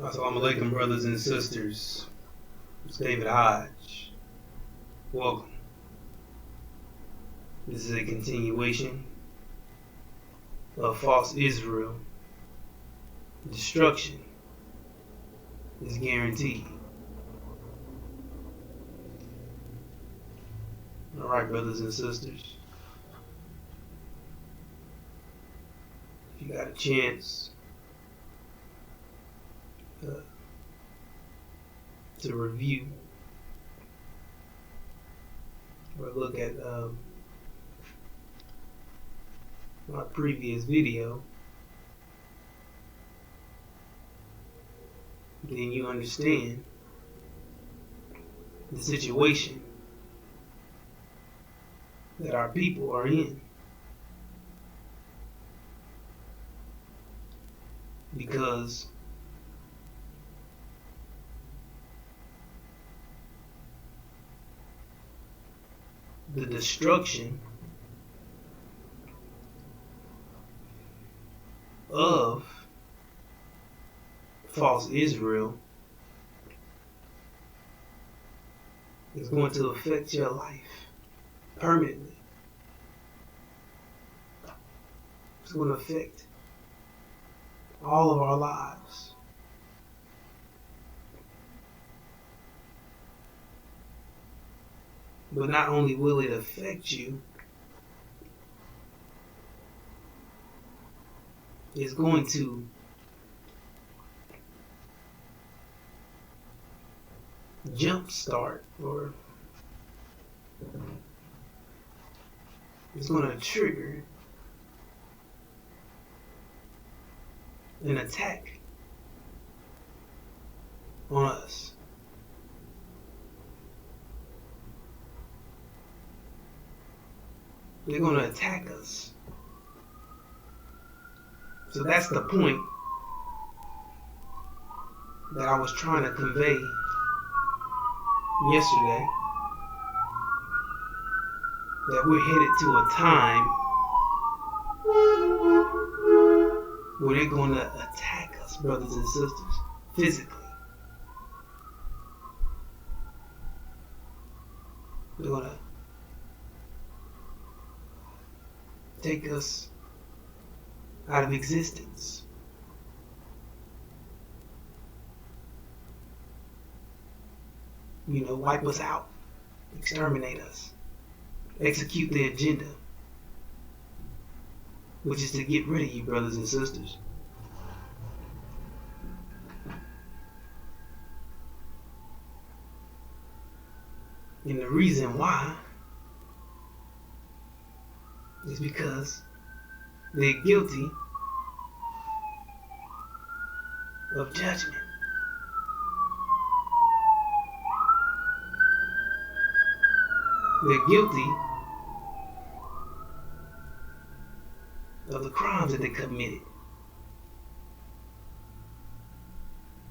Assalamu alaikum, brothers and sisters. It's David Hodge. Welcome. This is a continuation of false Israel. Destruction is guaranteed. Alright, brothers and sisters. If you got a chance to review or look at my previous video, then you understand the situation that our people are in. Because the destruction of false Israel is going to affect your life permanently. It's going to affect all of our lives. But not only will it affect you, it's going to jumpstart, or it's going to trigger an attack on us. They're going to attack us. So that's the point that I was trying to convey yesterday, that we're headed to a time where they're going to attack us, brothers and sisters, physically. They're going to take us out of existence. Wipe us out, exterminate us, execute the agenda, which is to get rid of you, brothers and sisters. And the reason why is because they're guilty of judgment. They're guilty of the crimes that they committed.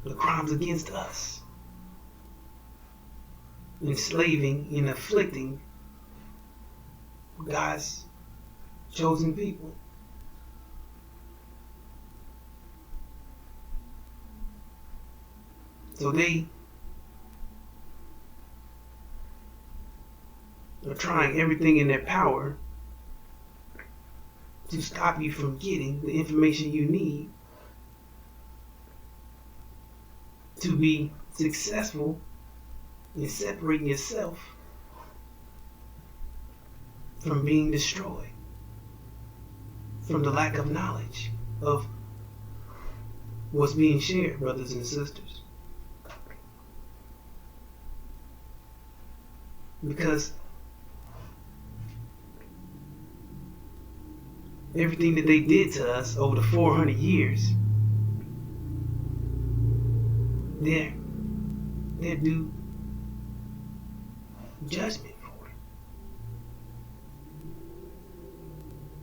The crimes against us. Enslaving and afflicting God's chosen people. So they are trying everything in their power to stop you from getting the information you need to be successful in separating yourself from being destroyed, from the lack of knowledge of what's being shared, brothers and sisters. Because everything that they did to us over the 400 years, they're due judgment for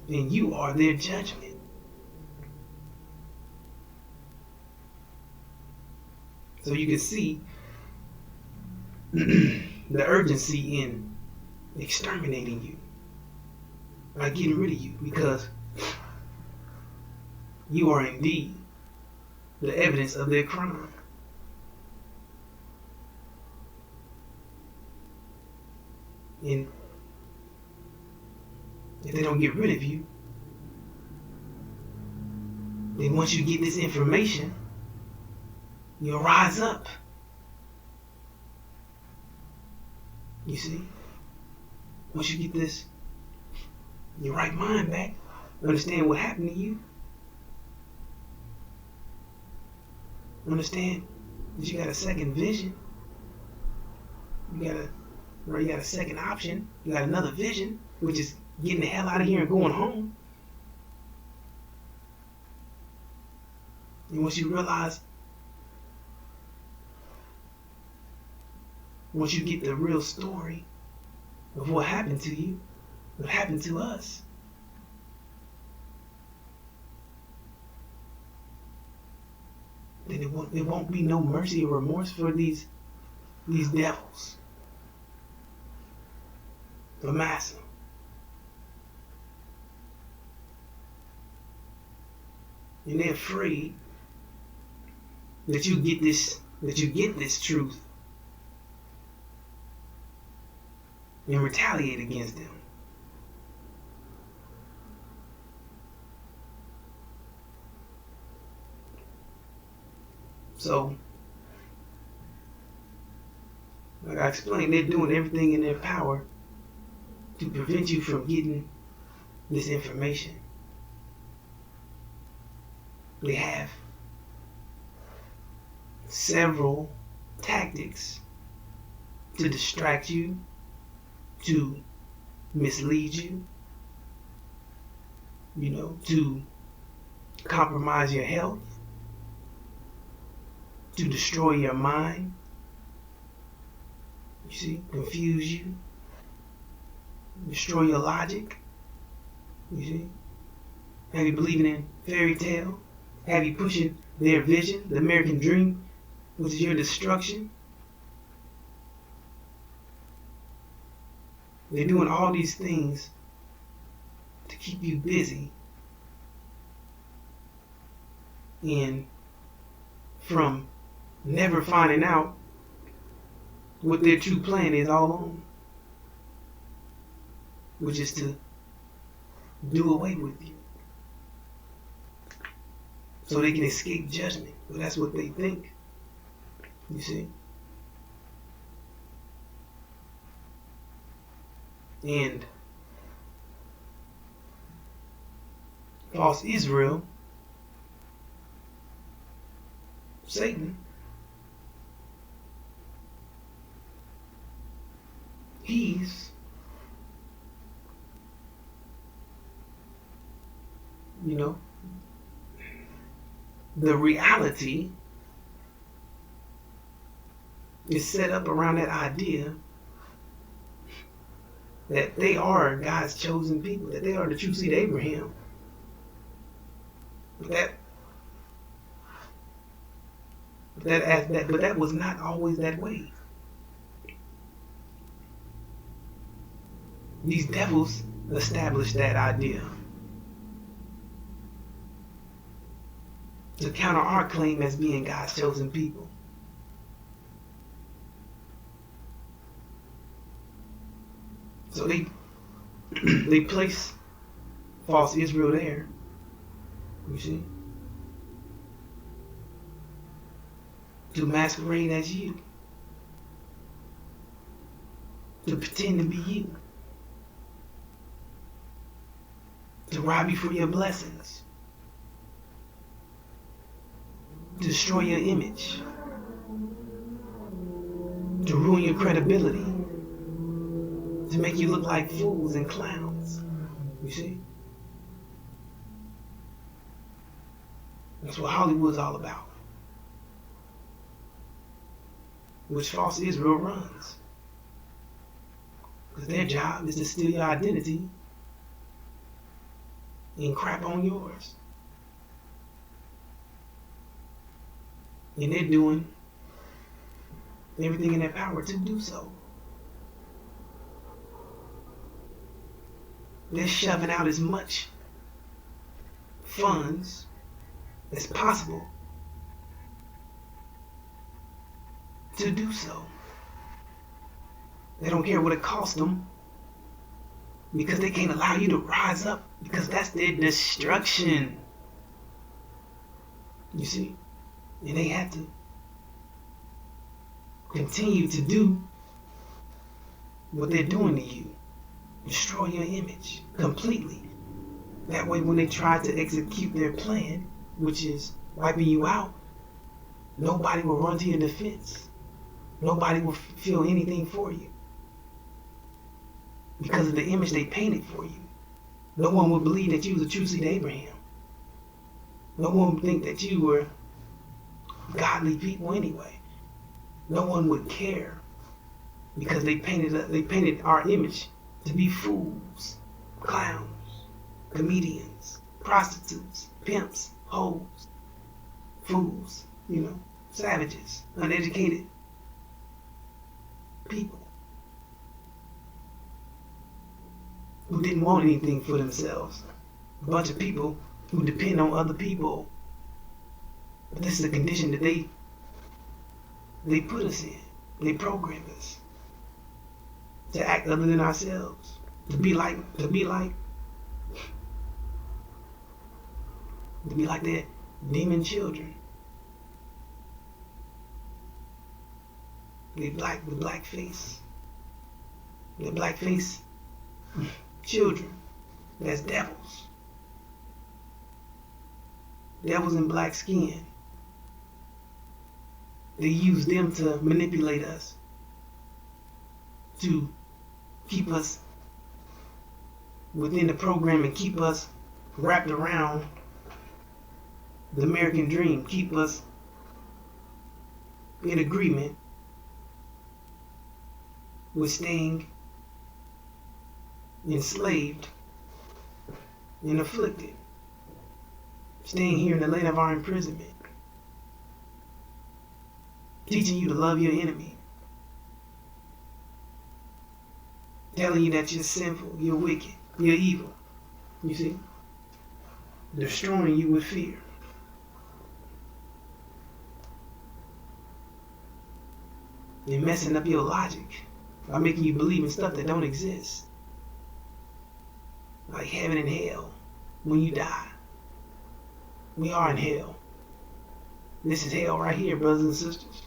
it. And you are their judgment. So you can see the urgency in exterminating you, by getting rid of you, because you are indeed the evidence of their crime. And if they don't get rid of you, then once you get this information, you'll rise up. You see? Once you get this, your right mind back, understand what happened to you, understand that you got a second vision, you got a second option, you got another vision, which is getting the hell out of here and going home. And once you realize, once you get the real story of what happened to you, what happened to us, then it won't be no mercy or remorse for these devils, the massa. And they're afraid that you get this truth and retaliate against them. So, like I explained, they're doing everything in their power to prevent you from getting this information. They have several tactics to distract you, to mislead you, to compromise your health, to destroy your mind, you see, confuse you, destroy your logic, you see, have you believing in fairy tale, have you pushing their vision, the American dream, which is your destruction. They're doing all these things to keep you busy and from never finding out what their true plan is all along, which is to do away with you so they can escape judgment. Well, that's what they think, you see. And false Israel, Satan, he's, the reality is set up around that idea that they are God's chosen people, that they are the true seed of Abraham. But that was not always that way. These devils established that idea to counter our claim as being God's chosen people. So they place false Israel there, you see, to masquerade as you, to pretend to be you, to rob you for your blessings, to destroy your image, to ruin your credibility, to make you look like fools and clowns, you see? That's what Hollywood's all about, which false Israel runs. Because their job is to steal your identity and crap on yours. And they're doing everything in their power to do so. They're shoving out as much funds as possible to do so. They don't care what it costs them Because they can't allow you to rise up, because that's their destruction. You see? And they have to continue to do what they're doing to you. Destroy your image completely. That way when they try to execute their plan, which is wiping you out, nobody will run to your defense. Nobody will feel anything for you. Because of the image they painted for you. No one would believe that you was a true seed of Abraham. No one would think that you were godly people anyway. No one would care because they painted our image to be fools, clowns, comedians, prostitutes, pimps, hoes, fools, savages, uneducated people who didn't want anything for themselves. A bunch of people who depend on other people. But this is the condition that they put us in. They program us to act other than ourselves, to be like their demon children. They black face. They're black face children. That's devils. Devils in black skin. They use them to manipulate us, to keep us within the program and keep us wrapped around the American dream, keep us in agreement with staying enslaved and afflicted, staying here in the land of our imprisonment, teaching you to love your enemy, telling you that you're sinful, you're wicked, you're evil, you see, destroying you with fear. They're messing up your logic by making you believe in stuff that don't exist. Like heaven and hell when you die. We are in hell. This is hell right here, brothers and sisters.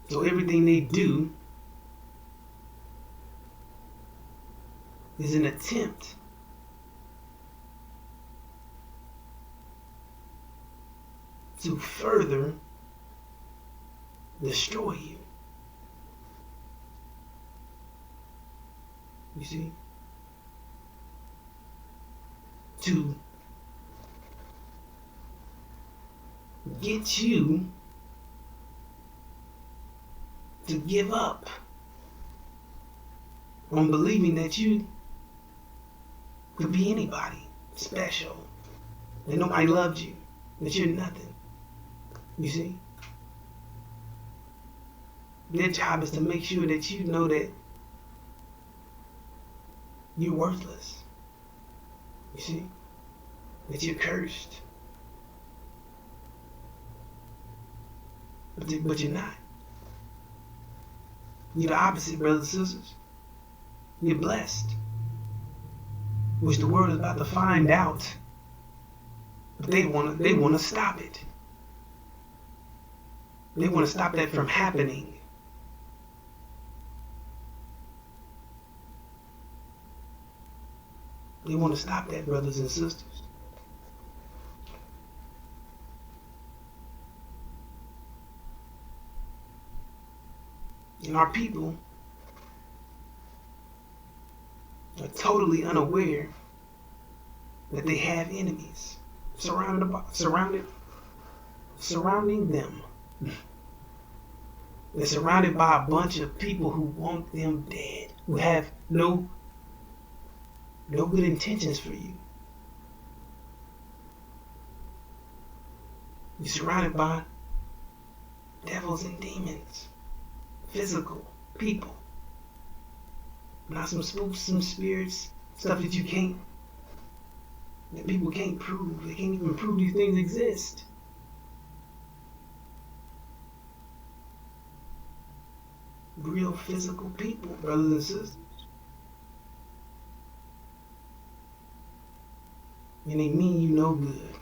So everything they do is an attempt to further destroy you. You see? To get you to give up on believing that you could be anybody special, that nobody loved you, that you're nothing. You see? Their job is to make sure that you know that you're worthless. You see? That you're cursed. But you're not. You're the opposite, brothers and sisters. You're blessed. Which the world is about to find out. But they want to stop it. They want to stop that from happening. They want to stop that, brothers and sisters. And our people are totally unaware that they have enemies surrounding them. They're surrounded by a bunch of people who want them dead, who have no good intentions for you. You're surrounded by devils and demons, physical people, not some spooks, some spirits, stuff that people can't prove. They can't even prove these things exist. real physical people, brothers and sisters. And they mean you no good.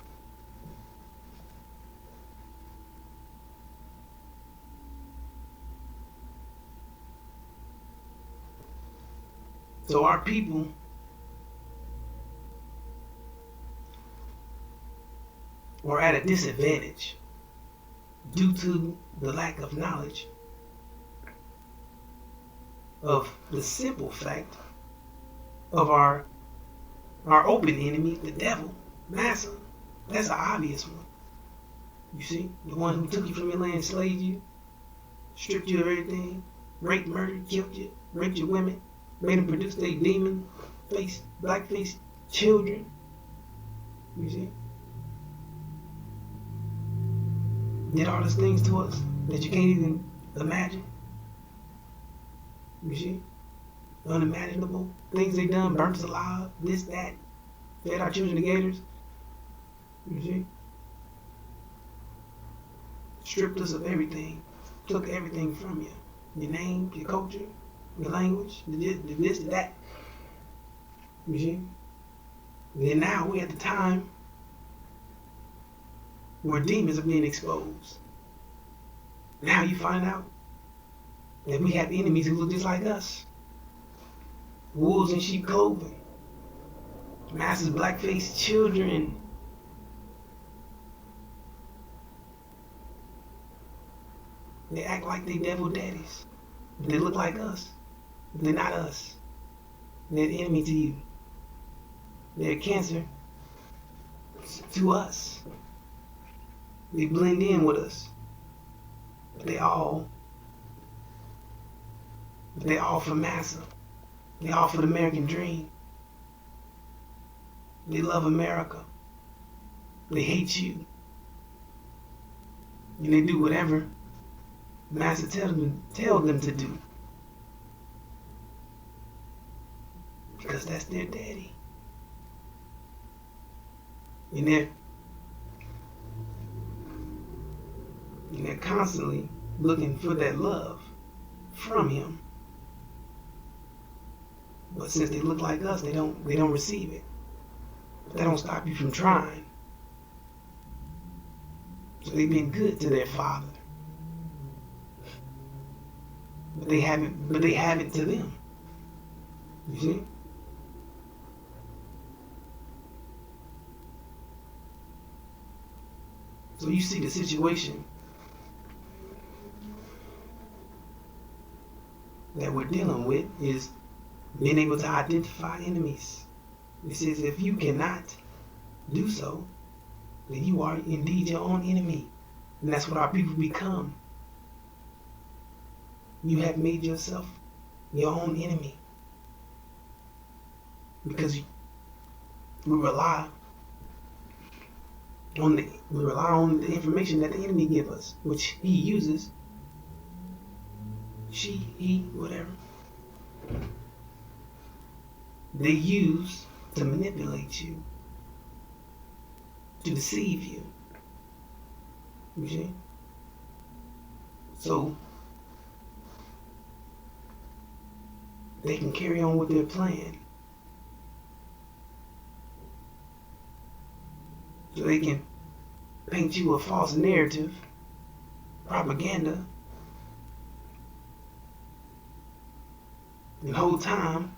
So our people are at a disadvantage due to the lack of knowledge of the simple fact of our open enemy, the devil, Massa. That's an obvious one. You see, the one who took you from your land, enslaved you, stripped you of everything, raped, murdered, killed you, raped your women, made them produce their demon face, black face children. You see? Did all those things to us that you can't even imagine. You see? Unimaginable things they done, burnt us alive, this, that, fed our children to gators. You see? Stripped us of everything, took everything from you. Your name, your culture, your language, the this, that. You see? Then now we're at the time where demons are being exposed. Now you find out that we have enemies who look just like us. Wolves in sheep clothing. Masses black-faced children. They act like they devil daddies. They look like us. They're not us. They're the enemy to you. They're cancer to us. They blend in with us. But they all for Massa. They all for the American dream. They love America. They hate you. And they do whatever Massa tell them to do. Because that's their daddy. And they're constantly looking for that love from him. But since they look like us, they don't receive it. But that don't stop you from trying. So they've been good to their father. But they haven't to them. You see? So you see the situation that we're dealing with is being able to identify enemies. It says if you cannot do so, then you are indeed your own enemy. And that's what our people become. You have made yourself your own enemy. Because we rely on the information that the enemy gives us, which he uses, she, he, whatever. They use to manipulate you, to deceive you. You see? So they can carry on with their plan. So they can paint you a false narrative, propaganda. The whole time,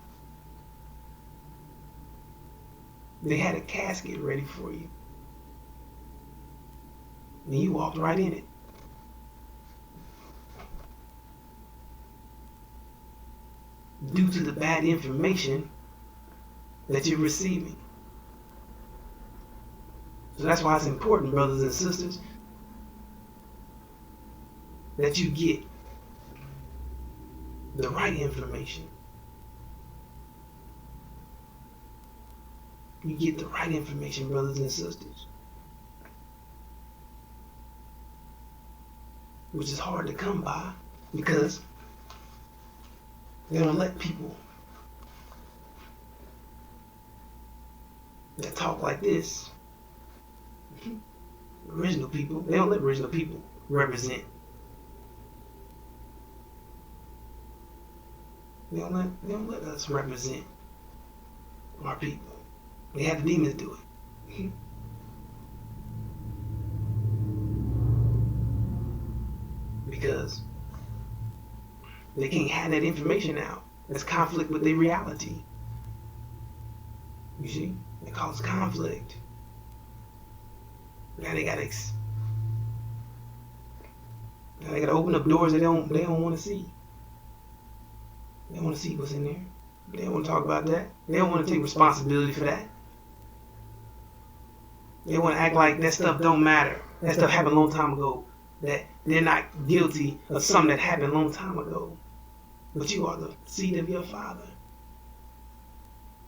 they had a casket ready for you. And you walked right in it. Due to the bad information that you're receiving. So that's why it's important, brothers and sisters, that you get the right information. You get the right information, brothers and sisters. Which is hard to come by because they don't let people that talk like this, original people, they don't let original people represent They don't let us represent our people. They have the demons do it. Because they can't have that information out. That's conflict with their reality. You see? It causes conflict. Now they gotta open up doors they don't want to see. They don't want to see what's in there. They don't want to talk about that. They don't want to take responsibility for that. They want to act like that stuff don't matter. That stuff happened a long time ago. That they're not guilty of something that happened a long time ago. But you are the seed of your father.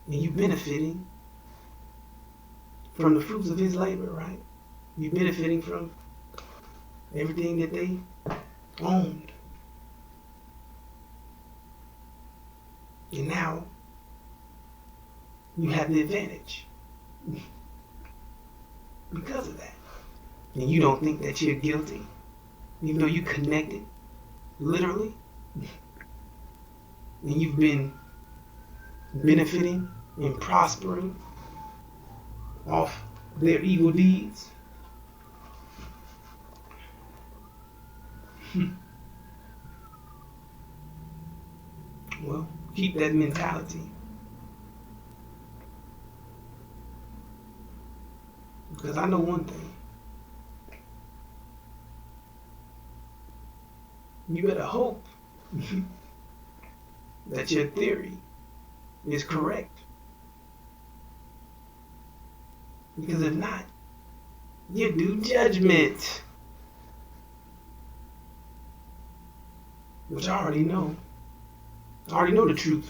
And you benefiting from the fruits of his labor, right? You benefiting from everything that they owned. And now you have the advantage because of that. And you don't think that you're guilty, even though you connected, literally. And you've been benefiting and prospering off their evil deeds. Well, keep that mentality. Because I know one thing. You better hope that your theory is correct. Because if not, you do judgment. Which I already know. I already know the truth.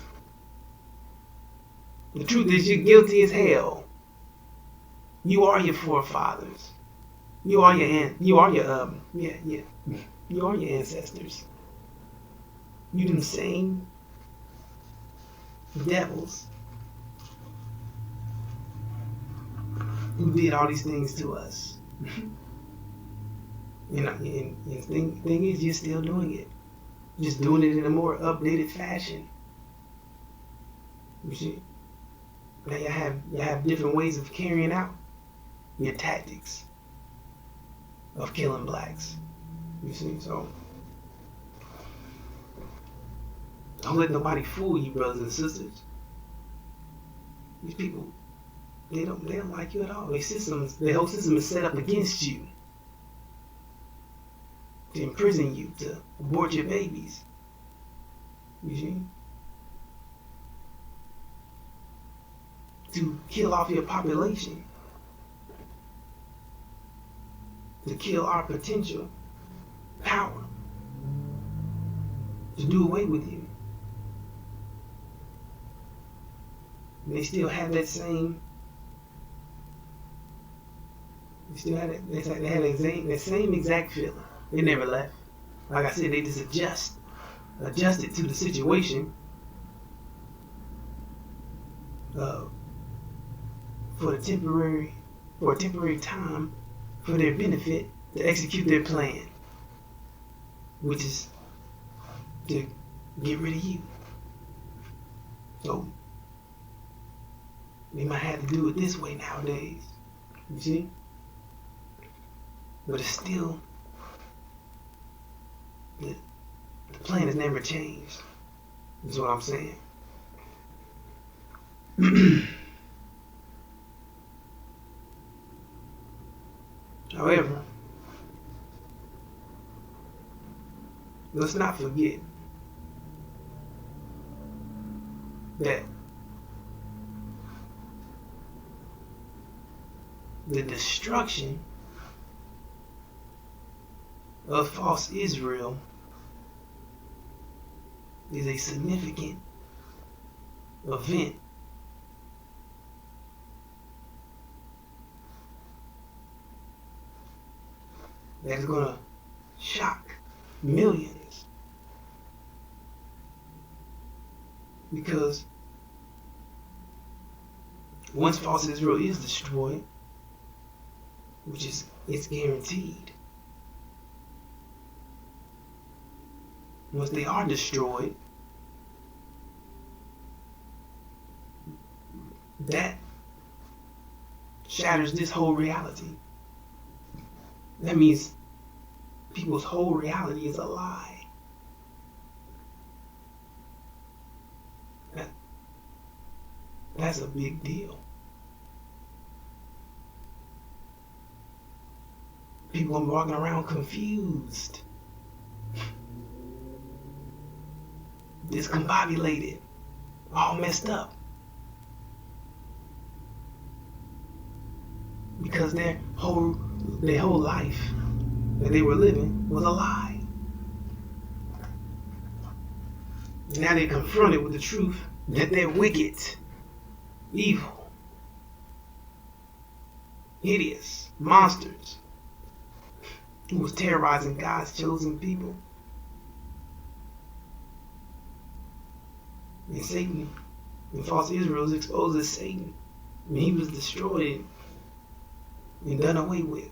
The truth is you're guilty as hell. You are your forefathers. You are your ancestors. You them same devils who did all these things to us. And the thing is, you're still doing it. Just doing it in a more updated fashion. You see? Now you have different ways of carrying out your tactics of killing blacks. You see? So don't let nobody fool you, brothers and sisters. These people, they don't like you at all. Their whole system is set up against you. To imprison you, to abort your babies. You see? To kill off your population. To kill our potential power. To do away with you. And they still have that same. They still had it. They had that same exact feeling. They never left. Like I said, they just adjusted to the situation for a temporary time for their benefit to execute their plan, which is to get rid of you. So they might have to do it this way nowadays. You see? But it's still the plan has never changed. That's what I'm saying. However, let's not forget that the destruction of false Israel is a significant event that is going to shock millions, because once false Israel is destroyed, which is it's guaranteed, once they are destroyed, that shatters this whole reality. That means people's whole reality is a lie. That's a big deal. People are walking around confused, discombobulated, all messed up. Because their whole life that they were living was a lie. Now they're confronted with the truth that they're wicked, evil, hideous, monsters who was terrorizing God's chosen people. And Satan, and false Israel was exposed as Satan. And he was destroyed and done away with,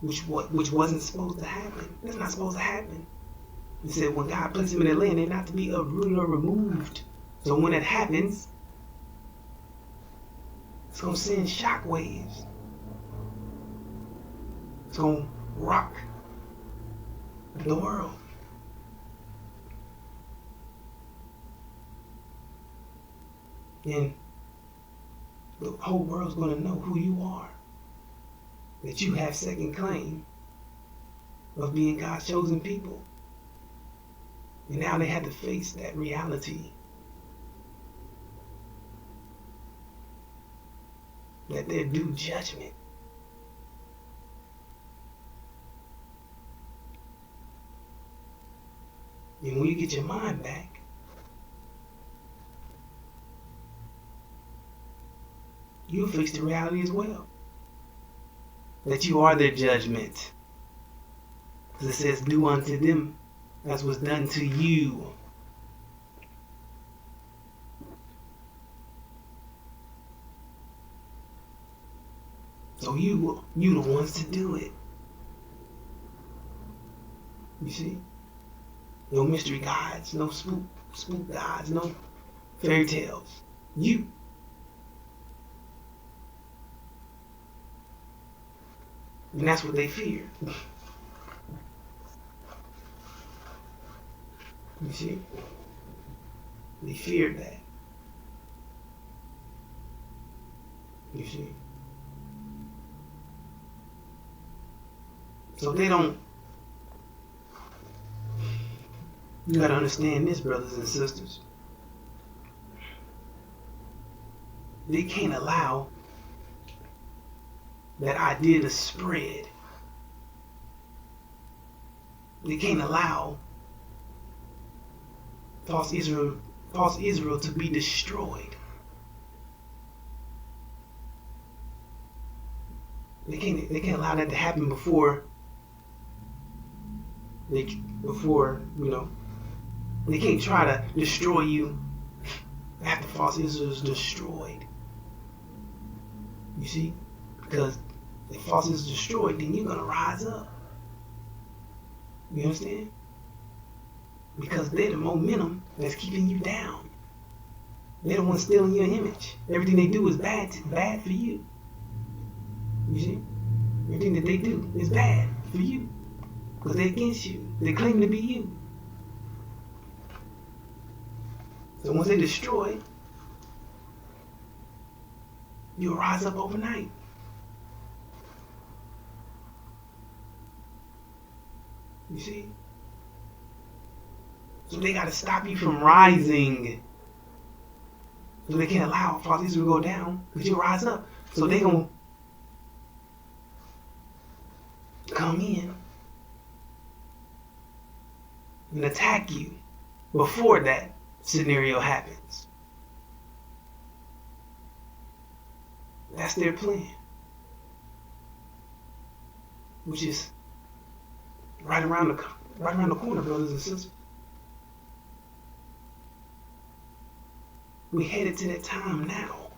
which wasn't supposed to happen. That's not supposed to happen. He said when God placed him in that land, they're not to be uprooted or removed. So when it happens, it's going to send shock waves. It's going to rock the world. And the whole world's going to know who you are. That you have second claim of being God's chosen people. And now they had to face that reality. That they're due judgment. And when you get your mind back, you'll face the reality as well. That you are their judgment. Because it says, do unto them as was done to you. So you the ones to do it. You see? No mystery gods, no spook gods, no fairy tales. You. And that's what they fear. You see? They feared that. You see? So they don't. You gotta understand this, brothers and sisters. They can't allow that idea to spread. They can't allow false Israel to be destroyed. They can't allow that to happen before they can't try to destroy you after false Israel is destroyed. You see? Because if false Israel is destroyed, then you're gonna rise up. You understand? Because they're the momentum that's keeping you down. They're the ones stealing your image. Everything they do is bad for you. You see? Everything that they do is bad for you. Because they're against you. They claim to be you. So once they destroy, you'll rise up overnight. You see? So they got to stop you from rising. So they can't allow false Israel to go down, but you rise up. So they're going to come in and attack you before that scenario happens. That's their plan. Which is right around the corner, brothers and sisters. We headed to that time now.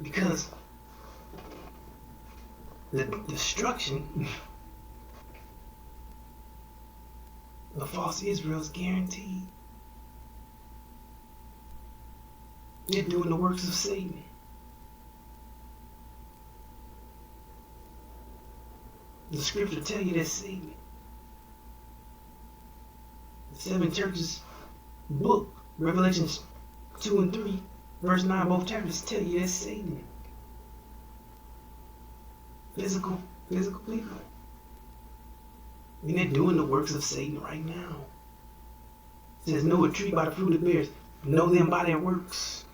Because the destruction of false Israel is guaranteed. They're doing the works of Satan. The scripture tell you that Satan. The 7 churches book, Revelations 2 and 3, verse 9, both chapters tell you that's Satan. Physical people. And they're doing the works of Satan right now. It says, know a tree by the fruit it bears. Know them by their works.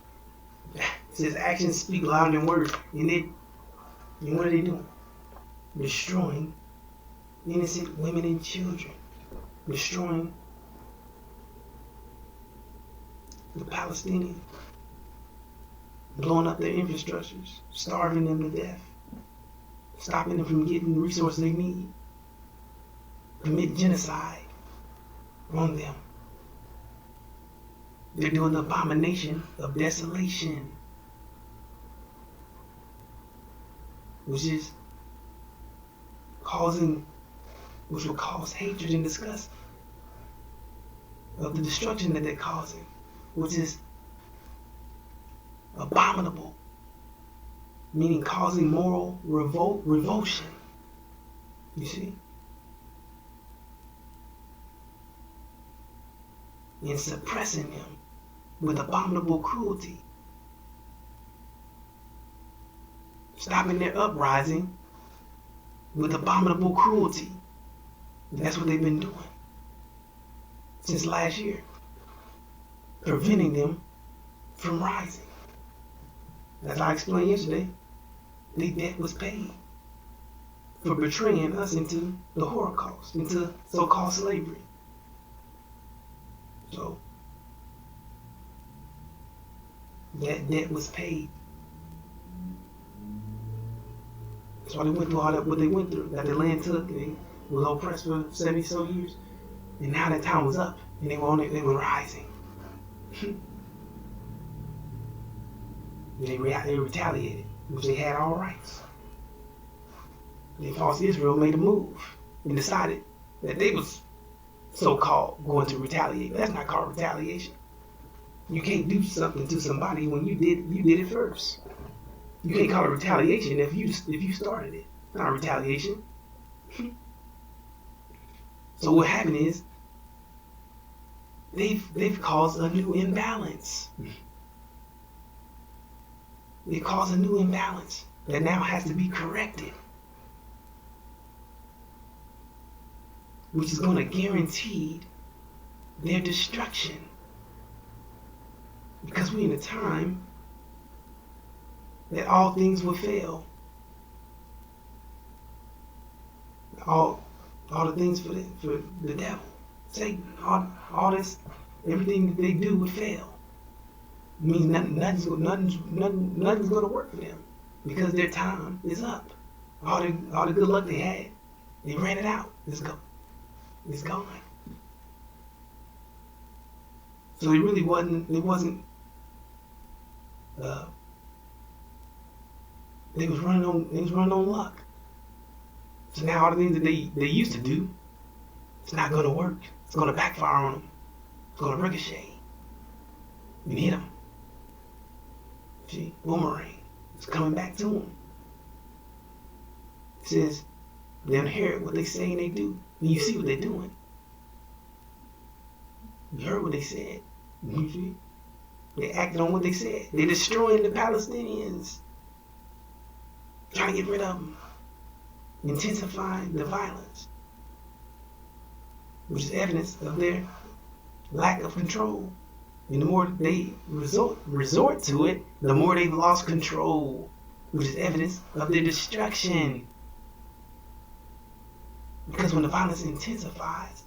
It says, actions speak louder than words. And what are they doing? Destroying innocent women and children. Destroying the Palestinians. Blowing up their infrastructures. Starving them to death. Stopping them from getting the resources they need. Commit genocide on them. They're doing the abomination of desolation, which will cause hatred and disgust of the destruction that they're causing, which is abominable, meaning causing moral revulsion. You see? And suppressing them with abominable cruelty. Stopping their uprising with abominable cruelty. That's what they've been doing since last year. Preventing them from rising. As I explained yesterday, the debt was paid for betraying us into the Holocaust, into so-called slavery. So, that debt was paid. That's why they went through all that, what they went through. That the land took, they was oppressed for 70 so years. And now that time was up, and they were rising. They retaliated, which they had all rights. The false Israel made a move and decided that they was so-called going to retaliate. But that's not called retaliation. You can't do something to somebody when you did it first. You can't call it retaliation if you started it. It's not retaliation. So what happened is they've caused a new imbalance. They caused a new imbalance that now has to be corrected, which is going to guarantee their destruction. Because we're in a time that all things will fail. All the things for the devil, Satan, all this, everything that they do would fail. It means nothing's going to work for them because their time is up. All the good luck they had, they ran it out. It's gone. So it really wasn't. They was running on luck. So now all the things that they used to do, it's not going to work. It's going to backfire on them. It's going to ricochet and hit them. See, boomerang. It's coming back to them. It says they inherit what they say and they do. And you see what they're doing. You heard what they said. You see? They acted on what they said. They're destroying the Palestinians. Trying to get rid of them. Intensifying the violence. Which is evidence of their lack of control. And the more they resort to it, the more they've lost control. Which is evidence of their destruction. Because when the violence intensifies,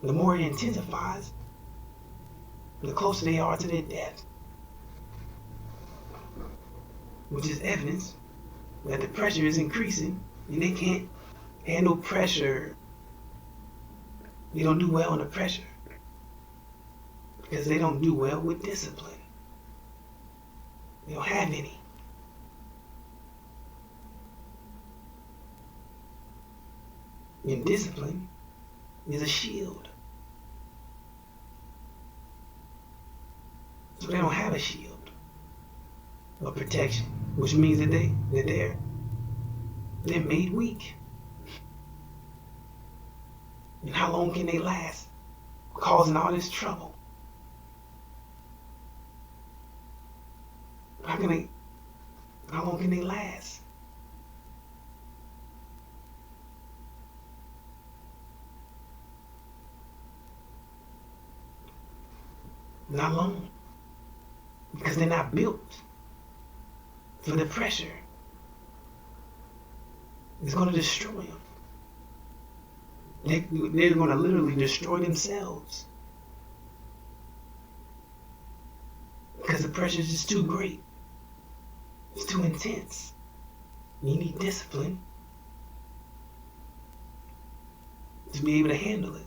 the more it intensifies, the closer they are to their death. Which is evidence that the pressure is increasing and they can't handle pressure. They don't do well under pressure because they don't do well with discipline. They don't have any. And discipline is a shield. So they don't have a shield of protection, which means that they're made weak. And how long can they last, causing all this trouble? How long can they last? Not long. Because they're not built for the pressure. It's going to destroy them. They're going to literally destroy themselves. Because the pressure is just too great. It's too intense. You need discipline to be able to handle it,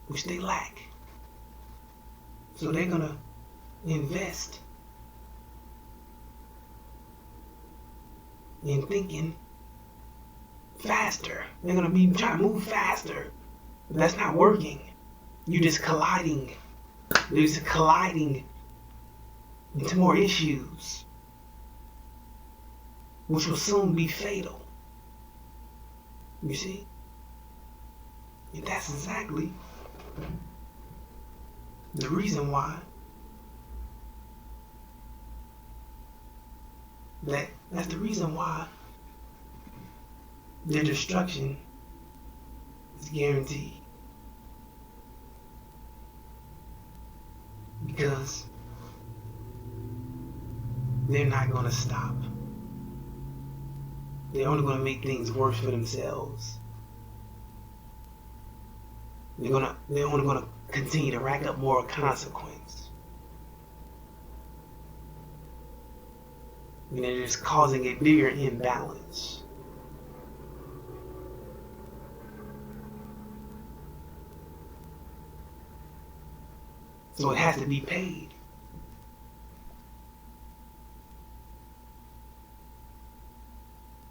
which they lack. So they're going to invest in thinking faster. They're going to be trying to move faster. But that's not working. You're just colliding. They're just colliding into more issues, which will soon be fatal. You see? And that's exactly the reason why that's the reason why their destruction is guaranteed. Because they're not going to stop. They're only going to make things worse for themselves. They're only going to continue to rack up more consequence. And they're just causing a bigger imbalance. So it has to be paid.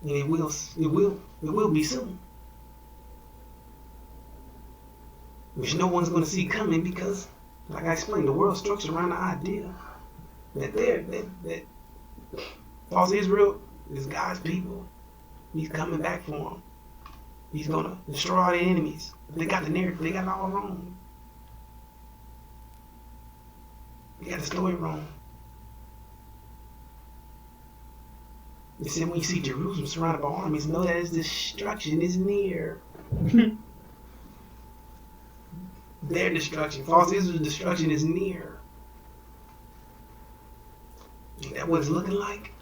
And it will be soon. Which no one's going to see coming because, like I explained, the world's structured around the idea that false Israel is God's people. He's coming back for them. He's going to destroy all their enemies. They got the narrative. They got it all wrong. They got the story wrong. They said when you see Jerusalem surrounded by armies, know that its destruction is near. Their destruction, false Israel's destruction is near. Ain't that what it's looking like?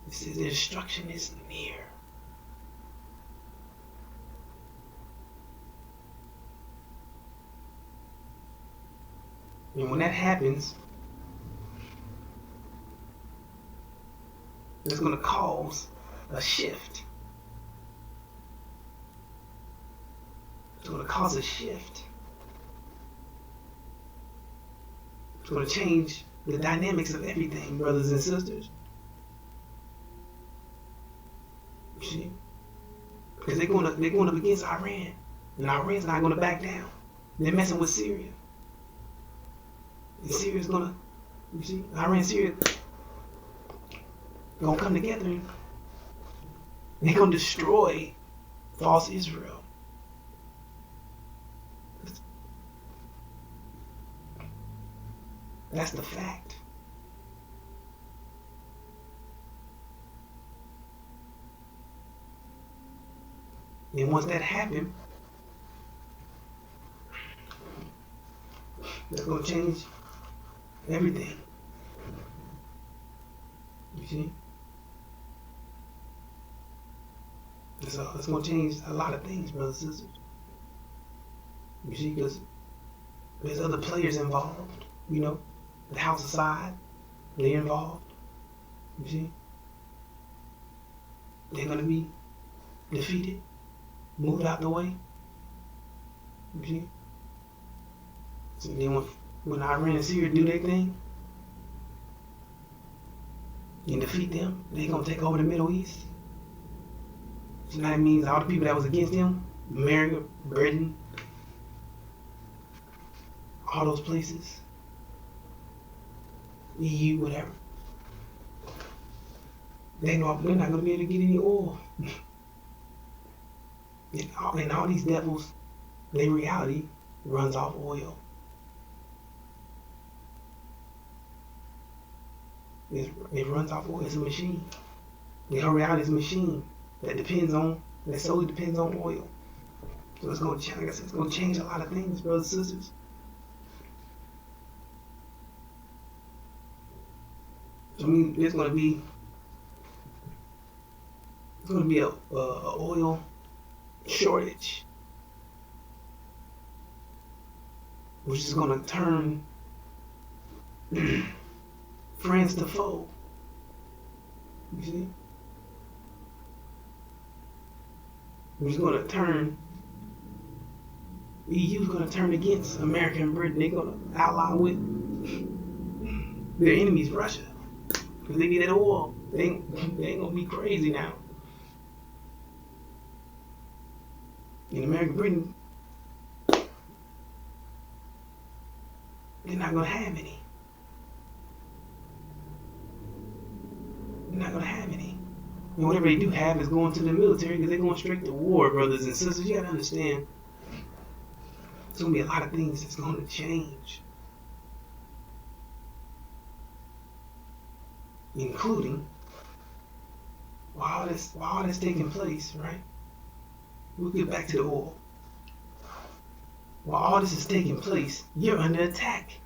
It says their destruction is near. And when that happens, it's going to cause a shift. It's going to cause a shift. It's going to change the dynamics of everything, brothers and sisters. You see? Because they're going up against Iran. And Iran's not going to back down. They're messing with Syria. And Syria's going to, you see, Iran and Syria going to come together and they're going to destroy false Israel. That's the fact. And once that happens, that's going to change everything. You see? So it's going to change a lot of things, brothers and sisters. You see, because there's other players involved. You know, the house aside, they're involved. You see? They're going to be defeated, moved out the way. You see? So then when Iran and Syria do their thing and defeat them, they're going to take over the Middle East. You know what I mean? All the people that was against him, America, Britain, all those places, EU, whatever. They're not going to be able to get any oil. And all these devils, their reality runs off oil. It runs off oil. It's a machine. Their reality is a machine that solely depends on oil. So it's going to change. Like I said, it's going to change a lot of things, brothers and sisters. So I mean, it's going to be a oil shortage, which is going to turn friends to foe. You see? Which is going to turn EU is going to turn against America and Britain. They're going to ally with their enemies, Russia, because they need that oil. They ain't going to be crazy now. In America and Britain, they're not going to have any. They're not going to have any. And whatever they do have is going to the military because they're going straight to war, brothers and sisters. You got to understand. There's going to be a lot of things that's going to change. Including, while all that's taking place, right? We'll get back to the oil. While all this is taking place, you're under attack.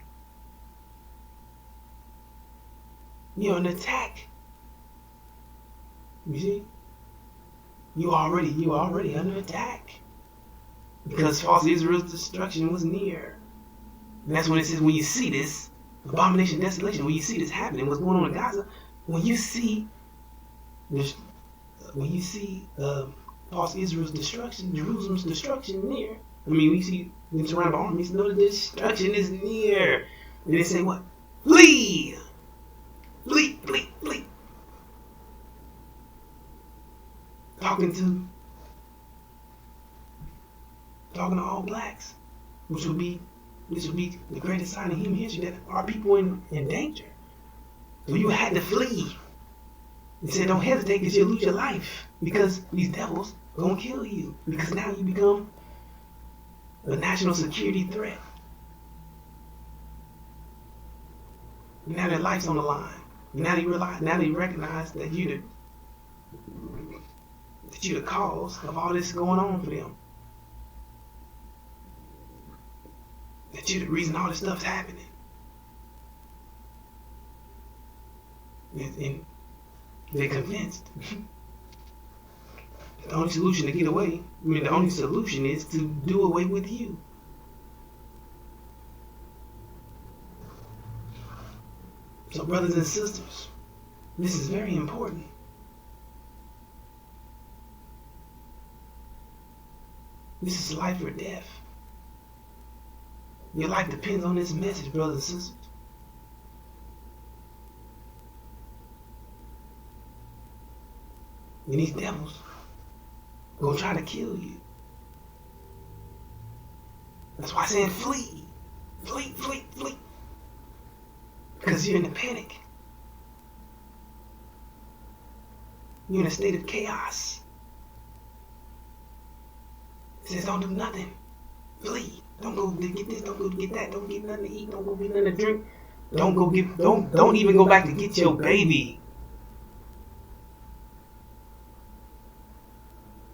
You're under attack. You see? You already under attack. Because false Israel's destruction was near. And that's when it says, when you see this, abomination, desolation, when you see this happening, what's going on in Gaza, when you see false Israel's destruction, Jerusalem's destruction near. I mean, we see them surrounded by armies, know the destruction is near. And they say what? Flee! Flee, flee, flee. Talking to all blacks, which would be the greatest sign in human history that our people in danger. So you had to flee. They said don't hesitate because you'll lose your life because these devils are going to kill you because now you become a national security threat. Now their life's on the line. Now they recognize that you're the cause of all this going on for them. That you're the reason all this stuff's happening. And they're convinced. The only solution to get away, the only solution is to do away with you. So brothers and sisters, this is very important. This is life or death. Your life depends on this message, brothers and sisters. And these devils gonna try to kill you. That's why I'm saying flee. Flee, flee, flee. Because you're in a panic. You're in a state of chaos. It says don't do nothing. Flee. Don't go get this, don't go get that, don't get nothing to eat, don't go get nothing to drink. Don't even go back to get your baby.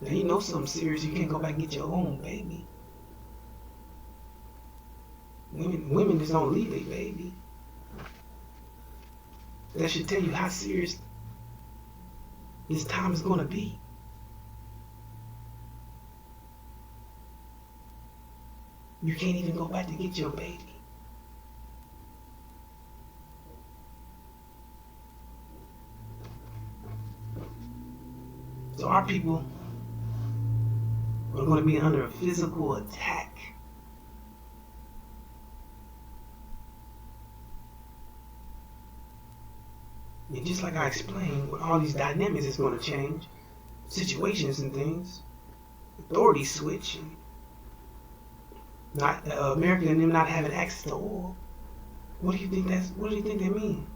Now you know something serious, you can't go back and get your own baby. Women just don't leave their baby. That should tell you how serious this time is going to be. You can't even go back to get your baby. So our people are going to be under a physical attack. And just like I explained, with all these dynamics, it's going to change. situations and things. Authorities switch, and not America and them not having access to oil. What do you think that means?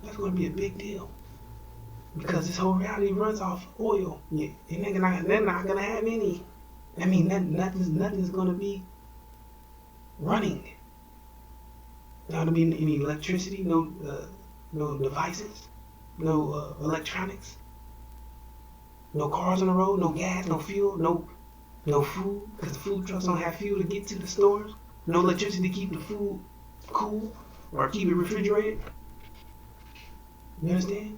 That's going to be a big deal because this whole reality runs off oil. Yeah, and they're not going to have any. I mean, nothing's going to be running. Not going to be any electricity, no devices, no electronics, no cars on the road, no gas, no fuel, no food, because the food trucks don't have fuel to get to the stores. No electricity to keep the food cool or keep it refrigerated. You understand?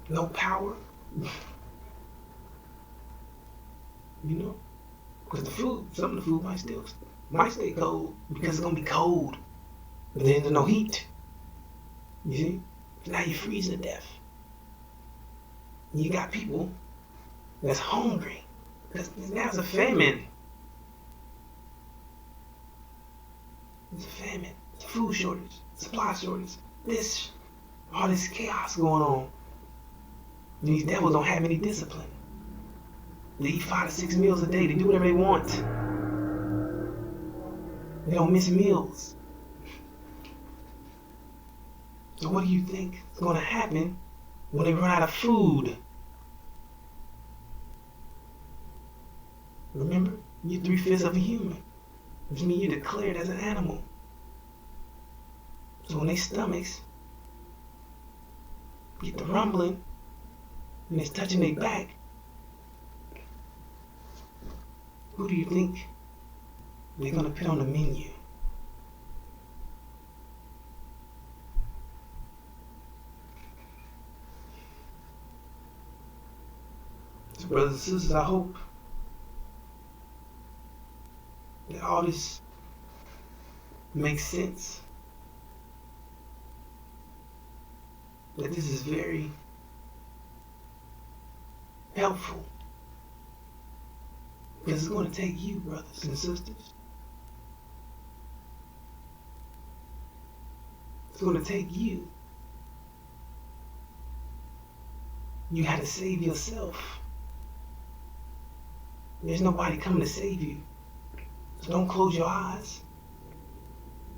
No power. You know? Because some of the food might stay cold because it's going to be cold. But then there's no heat. You see? Now you're freezing to death. You got people that's hungry. Because now it's a famine. It's a famine. It's a food shortage. Supply shortage. All this chaos going on. And these devils don't have any discipline. They eat 5 to 6 meals a day. They do whatever they want. They don't miss meals. So what do you think is going to happen when they run out of food? Remember, you're 3/5 of a human, which means you're declared as an animal. So when their stomachs get the rumbling and it's touching their back, who do you think they're going to put on the menu? So brothers and sisters, I hope that all this makes sense. That this is very helpful. Because it's going to take you, brothers and sisters. It's going to take you. You got to save yourself. There's nobody coming to save you. So don't close your eyes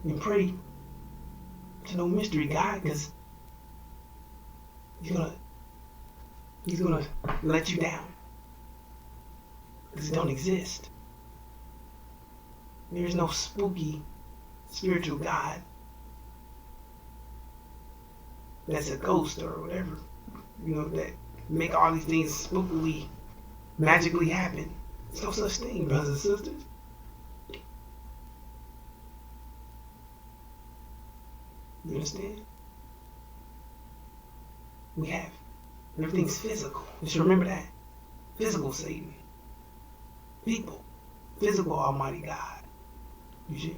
and pray to no mystery God, because he's gonna let you down. Because it don't exist. There is no spooky spiritual God that's a ghost or whatever, that make all these things spookily, magically happen. There's no such thing, brothers and sisters. You understand? Everything's physical. Just remember that. Physical Satan. People. Physical Almighty God. You see?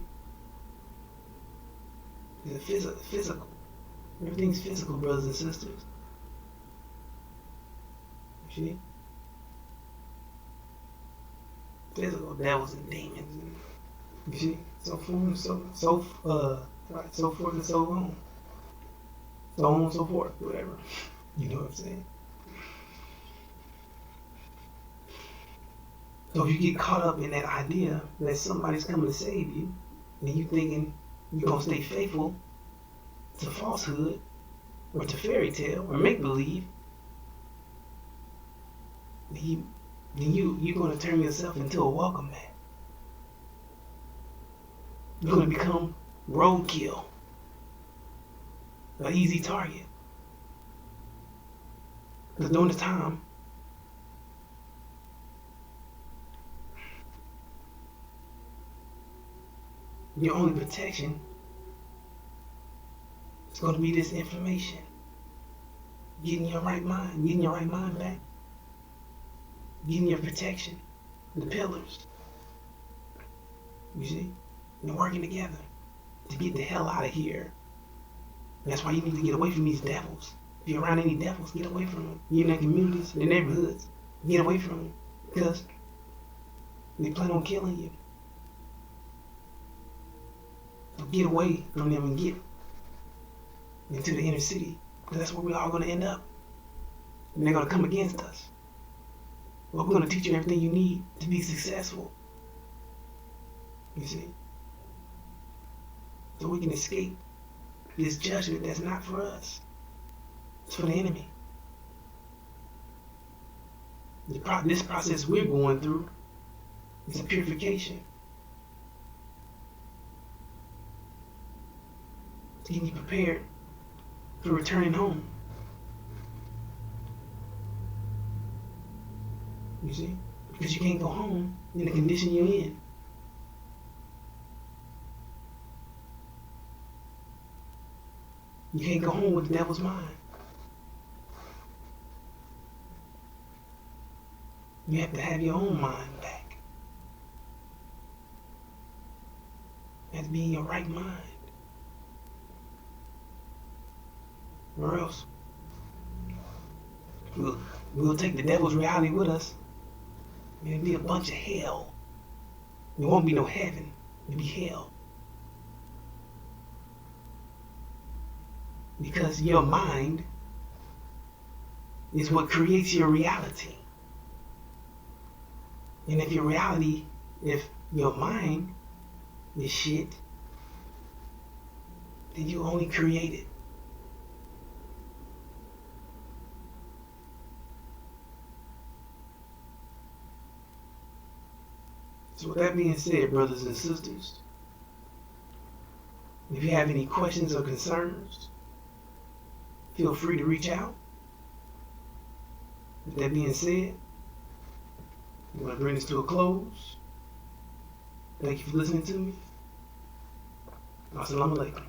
It's physical. Everything's physical, brothers and sisters. You see? Physical devils and demons. And, you see? So forth and so forth and so on. So on and so forth, whatever. You know what I'm saying? So if you get caught up in that idea that somebody's coming to save you, and you thinking you're going to stay faithful to falsehood, or to fairy tale, or make-believe, then you're going to turn yourself into a welcome mat. You're going to become roadkill. An easy target. Because during the time, your only protection is going to be this information. Getting your right mind back. Getting your protection. The pillars. You see? And working together to get the hell out of here. That's why you need to get away from these devils. If you're around any devils, get away from them. You're in their communities, their neighborhoods, get away from them. Because they plan on killing you. So get away from them and get into the inner city, because that's where we're all going to end up. And they're going to come against us. But we're going to teach you everything you need to be successful. You see? So we can escape this judgment that's not for us. It's for the enemy. This process we're going through is a purification. It's getting you prepared for returning home. You see? Because you can't go home in the condition you're in. You can't go home with the devil's mind. You have to have your own mind back. You have to be in your right mind. Or else we'll take the devil's reality with us. It'll be a bunch of hell. There won't be no heaven. It'll be hell. Because your mind is what creates your reality. And if your mind is shit, then you only create it. So with that being said, brothers and sisters, if you have any questions or concerns, feel free to reach out. With that being said, I'm going to bring this to a close. Thank you for listening to me. Assalamu alaikum.